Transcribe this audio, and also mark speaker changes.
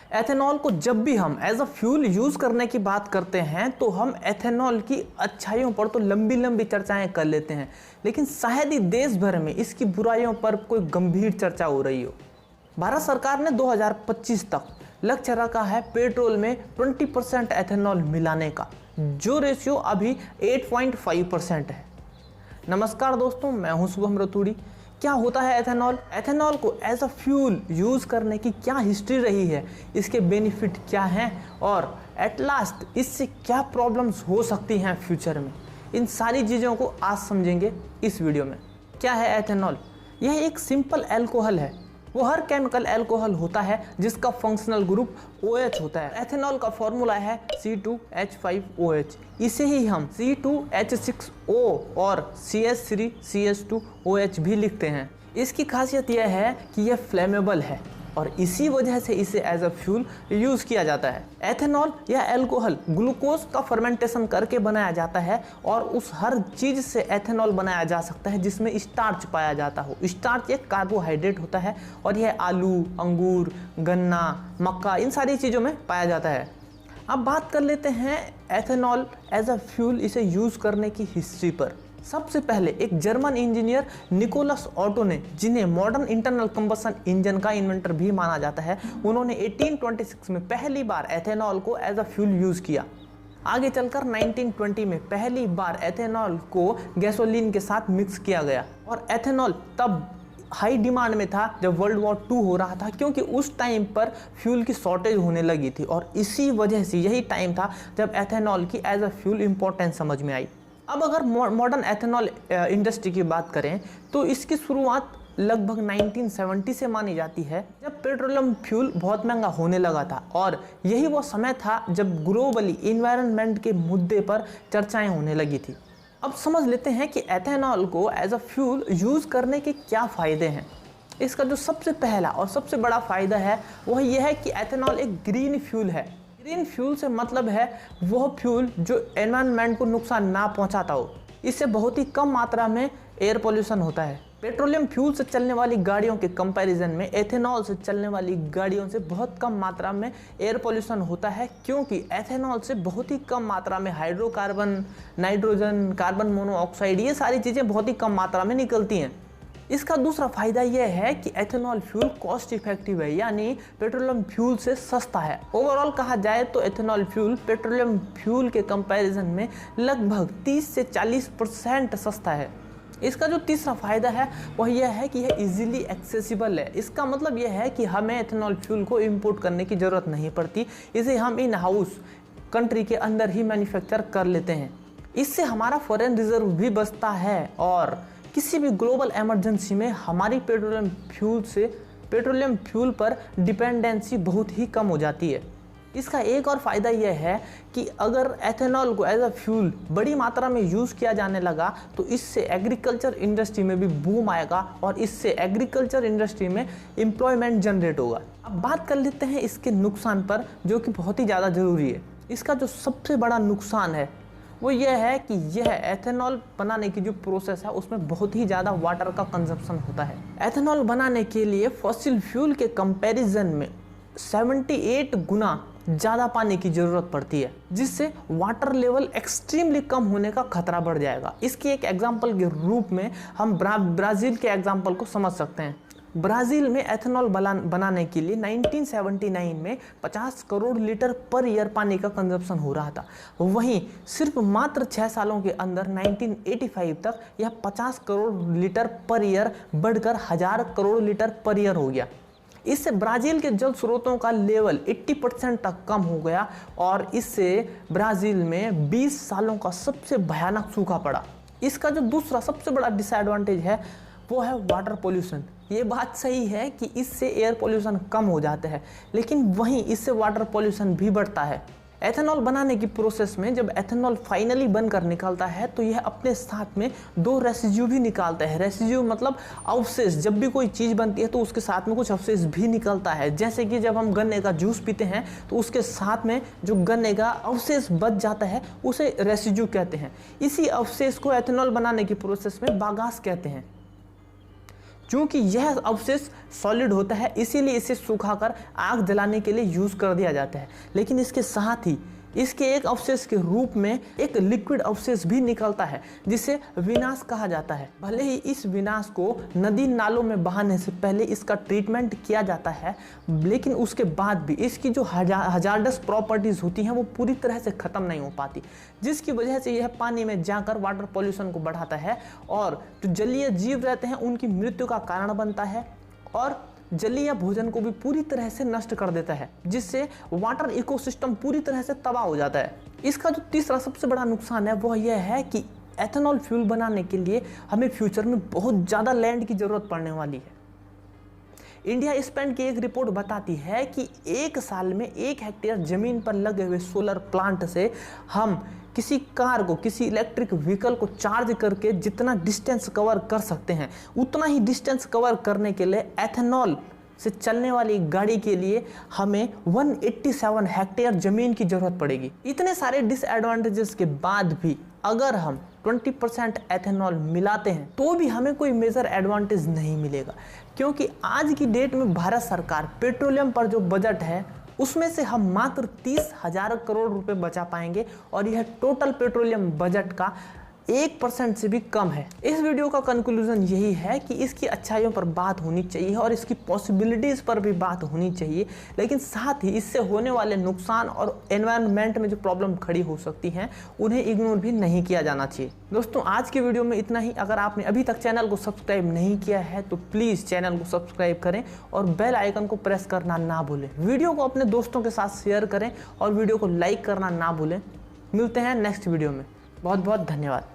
Speaker 1: Ethanol को जब भी हम एज अ फ्यूल यूज़ करने की बात करते हैं तो हम एथेनॉल की अच्छाइयों पर तो लंबी लंबी चर्चाएं कर लेते हैं, लेकिन शायद ही देश भर में इसकी बुराइयों पर कोई गंभीर चर्चा हो रही हो। भारत सरकार ने 2025 तक लक्ष्य रखा है पेट्रोल में 20% एथेनॉल मिलाने का, जो रेशियो अभी 8.5% है। नमस्कार दोस्तों, मैं हूं शुभम रतूड़ी। क्या होता है एथेनॉल? एथेनॉल को एज अ फ्यूल यूज़ करने की क्या हिस्ट्री रही है, इसके बेनिफिट क्या हैं और एट लास्ट इससे क्या प्रॉब्लम्स हो सकती हैं फ्यूचर में, इन सारी चीज़ों को आज समझेंगे इस वीडियो में। क्या है एथेनॉल? यह एक सिंपल एल्कोहल है। वो हर केमिकल एल्कोहल होता है जिसका फंक्शनल ग्रुप OH होता है। एथेनॉल का फॉर्मूला है C2H5OH। इसे ही हम C2H6O और CH3CH2OH भी लिखते हैं। इसकी खासियत यह है कि यह फ्लेमेबल है और इसी वजह से इसे एज अ फ्यूल यूज़ किया जाता है। एथेनॉल या एल्कोहल ग्लूकोज का फर्मेंटेशन करके बनाया जाता है और उस हर चीज़ से एथेनॉल बनाया जा सकता है जिसमें स्टार्च पाया जाता हो। स्टार्च एक कार्बोहाइड्रेट होता है और यह आलू, अंगूर, गन्ना, मक्का, इन सारी चीज़ों में पाया जाता है। अब बात कर लेते हैं एथेनॉल एज अ फ्यूल इसे यूज़ करने की हिस्ट्री पर। सबसे पहले एक जर्मन इंजीनियर निकोलस ऑटो ने, जिन्हें मॉडर्न इंटरनल कंबशन इंजन का इन्वेंटर भी माना जाता है, उन्होंने 1826 में पहली बार एथेनॉल को एज अ फ्यूल यूज़ किया। आगे चलकर 1920 में पहली बार एथेनॉल को गैसोलीन के साथ मिक्स किया गया और एथेनॉल तब हाई डिमांड में था जब वर्ल्ड वॉर 2 हो रहा था, क्योंकि उस टाइम पर फ्यूल की शॉर्टेज होने लगी थी और इसी वजह से यही टाइम था जब एथेनॉल की एज अ फ्यूल इंपॉर्टेंस समझ में आई। अब अगर मॉडर्न एथेनॉल इंडस्ट्री की बात करें तो इसकी शुरुआत लगभग 1970 से मानी जाती है, जब पेट्रोलियम फ्यूल बहुत महंगा होने लगा था और यही वो समय था जब ग्लोबली इन्वायरमेंट के मुद्दे पर चर्चाएं होने लगी थी। अब समझ लेते हैं कि एथेनॉल को एज अ फ्यूल यूज़ करने के क्या फ़ायदे हैं। इसका जो सबसे पहला और सबसे बड़ा फ़ायदा है वह यह है कि एथेनॉल एक ग्रीन फ्यूल है। ग्रीन फ्यूल से मतलब है वह फ्यूल जो एनवायरनमेंट को नुकसान ना पहुंचाता हो। इससे बहुत ही कम मात्रा में एयर पोल्यूशन होता है। पेट्रोलियम फ्यूल से चलने वाली गाड़ियों के कंपैरिजन में एथेनॉल से चलने वाली गाड़ियों से बहुत कम मात्रा में एयर पोल्यूशन होता है, क्योंकि एथेनॉल से बहुत ही कम मात्रा में हाइड्रोकार्बन, नाइट्रोजन, कार्बन मोनोऑक्साइड, ये सारी चीज़ें बहुत ही कम मात्रा में निकलती हैं। इसका दूसरा फायदा यह है कि एथेनॉल फ्यूल कॉस्ट इफेक्टिव है, यानी पेट्रोलियम फ्यूल से सस्ता है। ओवरऑल कहा जाए तो एथेनॉल फ्यूल पेट्रोलियम फ्यूल के कंपैरिजन में लगभग 30 से 40% सस्ता है। इसका जो तीसरा फायदा है वह यह है कि यह इजीली एक्सेसिबल है। इसका मतलब यह है कि हमें एथेनॉल फ्यूल को इंपोर्ट करने की ज़रूरत नहीं पड़ती, इसे हम इन हाउस कंट्री के अंदर ही मैन्युफैक्चर कर लेते हैं। इससे हमारा फॉरेन रिजर्व भी बचता है और किसी भी ग्लोबल इमरजेंसी में हमारी पेट्रोलियम फ्यूल पर डिपेंडेंसी बहुत ही कम हो जाती है। इसका एक और फ़ायदा यह है कि अगर एथेनॉल को एज अ फ्यूल बड़ी मात्रा में यूज़ किया जाने लगा तो इससे एग्रीकल्चर इंडस्ट्री में भी बूम आएगा और इससे एग्रीकल्चर इंडस्ट्री में एम्प्लॉयमेंट जनरेट होगा। अब बात कर लेते हैं इसके नुकसान पर, जो कि बहुत ही ज़्यादा ज़रूरी है। इसका जो सबसे बड़ा नुकसान है वो यह है कि यह एथेनॉल बनाने की जो प्रोसेस है उसमें बहुत ही ज़्यादा वाटर का कंजप्शन होता है। एथेनॉल बनाने के लिए फॉसिल फ्यूल के कंपैरिजन में 78 गुना ज़्यादा पानी की ज़रूरत पड़ती है, जिससे वाटर लेवल एक्सट्रीमली कम होने का खतरा बढ़ जाएगा। इसकी एक एग्जांपल के रूप में हम ब्राज़ील के एग्जांपल को समझ सकते हैं। ब्राज़ील में एथेनॉल बनाने के लिए 1979 में 50 करोड़ लीटर पर ईयर पानी का कंजप्शन हो रहा था। वहीं सिर्फ मात्र 6 सालों के अंदर 1985 तक यह 50 करोड़ लीटर पर ईयर बढ़कर 1000 करोड़ लीटर पर ईयर हो गया। इससे ब्राज़ील के जल स्रोतों का लेवल 80% तक कम हो गया और इससे ब्राज़ील में 20 सालों का सबसे भयानक सूखा पड़ा। इसका जो दूसरा सबसे बड़ा डिसएडवांटेज है वो है वाटर पोल्यूशन। ये बात सही है कि इससे एयर पोल्यूशन कम हो जाता है, लेकिन वहीं इससे वाटर पोल्यूशन भी बढ़ता है। एथेनॉल बनाने की प्रोसेस में जब एथेनॉल फाइनली बनकर निकलता है तो यह अपने साथ में 2 रेसिड्यू भी निकालता है। रेसिड्यू मतलब अवशेष। जब भी कोई चीज़ बनती है तो उसके साथ में कुछ अवशेष भी निकलता है। जैसे कि जब हम गन्ने का जूस पीते हैं तो उसके साथ में जो गन्ने का अवशेष बच जाता है उसे रेसिड्यू कहते हैं। इसी अवशेष को एथेनॉल बनाने की प्रोसेस में बागास कहते हैं। क्योंकि यह अवशेष सॉलिड होता है, इसीलिए इसे सुखाकर आग जलाने के लिए यूज़ कर दिया जाता है। लेकिन इसके साथ ही इसके एक अवशेष के रूप में एक लिक्विड अवशेष भी निकलता है जिसे विनाश कहा जाता है। भले ही इस विनाश को नदी नालों में बहाने से पहले इसका ट्रीटमेंट किया जाता है, लेकिन उसके बाद भी इसकी जो हजार्डस प्रॉपर्टीज होती हैं वो पूरी तरह से ख़त्म नहीं हो पाती, जिसकी वजह से यह पानी में जाकर वाटर पॉल्यूशन को बढ़ाता है और जो जलीय जीव रहते हैं उनकी मृत्यु का कारण बनता है और जलीय भोजन को भी पूरी तरह से नष्ट कर देता है, जिससे वाटर इकोसिस्टम पूरी तरह से तबाह हो जाता है। इसका जो तीसरा सबसे बड़ा नुकसान है वह यह है कि एथेनॉल फ्यूल बनाने के लिए हमें फ्यूचर में बहुत ज़्यादा लैंड की ज़रूरत पड़ने वाली है। इंडिया स्पेंड की एक रिपोर्ट बताती है कि एक साल में 1 हेक्टेयर जमीन पर लगे हुए सोलर प्लांट से हम किसी कार को, किसी इलेक्ट्रिक व्हीकल को चार्ज करके जितना डिस्टेंस कवर कर सकते हैं उतना ही डिस्टेंस कवर करने के लिए एथेनॉल से चलने वाली गाड़ी के लिए हमें 187 हेक्टेयर जमीन की जरूरत पड़ेगी। इतने सारे डिसएडवांटेजेस के बाद भी अगर हम 20% एथेनॉल मिलाते हैं तो भी हमें कोई मेजर एडवांटेज नहीं मिलेगा, क्योंकि आज की डेट में भारत सरकार पेट्रोलियम पर जो बजट है उसमें से हम मात्र 30,000 करोड़ रुपए बचा पाएंगे और यह टोटल पेट्रोलियम बजट का 1% से भी कम है। इस वीडियो का कंक्लूजन यही है कि इसकी अच्छाइयों पर बात होनी चाहिए और इसकी पॉसिबिलिटीज़ पर भी बात होनी चाहिए, लेकिन साथ ही इससे होने वाले नुकसान और एनवायरनमेंट में जो प्रॉब्लम खड़ी हो सकती हैं उन्हें इग्नोर भी नहीं किया जाना चाहिए। दोस्तों, आज की वीडियो में इतना ही। अगर आपने अभी तक चैनल को सब्सक्राइब नहीं किया है तो प्लीज़ चैनल को सब्सक्राइब करें और बेल आइकन को प्रेस करना ना भूलें। वीडियो को अपने दोस्तों के साथ शेयर करें और वीडियो को लाइक करना ना भूलें। मिलते हैं नेक्स्ट वीडियो में। बहुत बहुत धन्यवाद।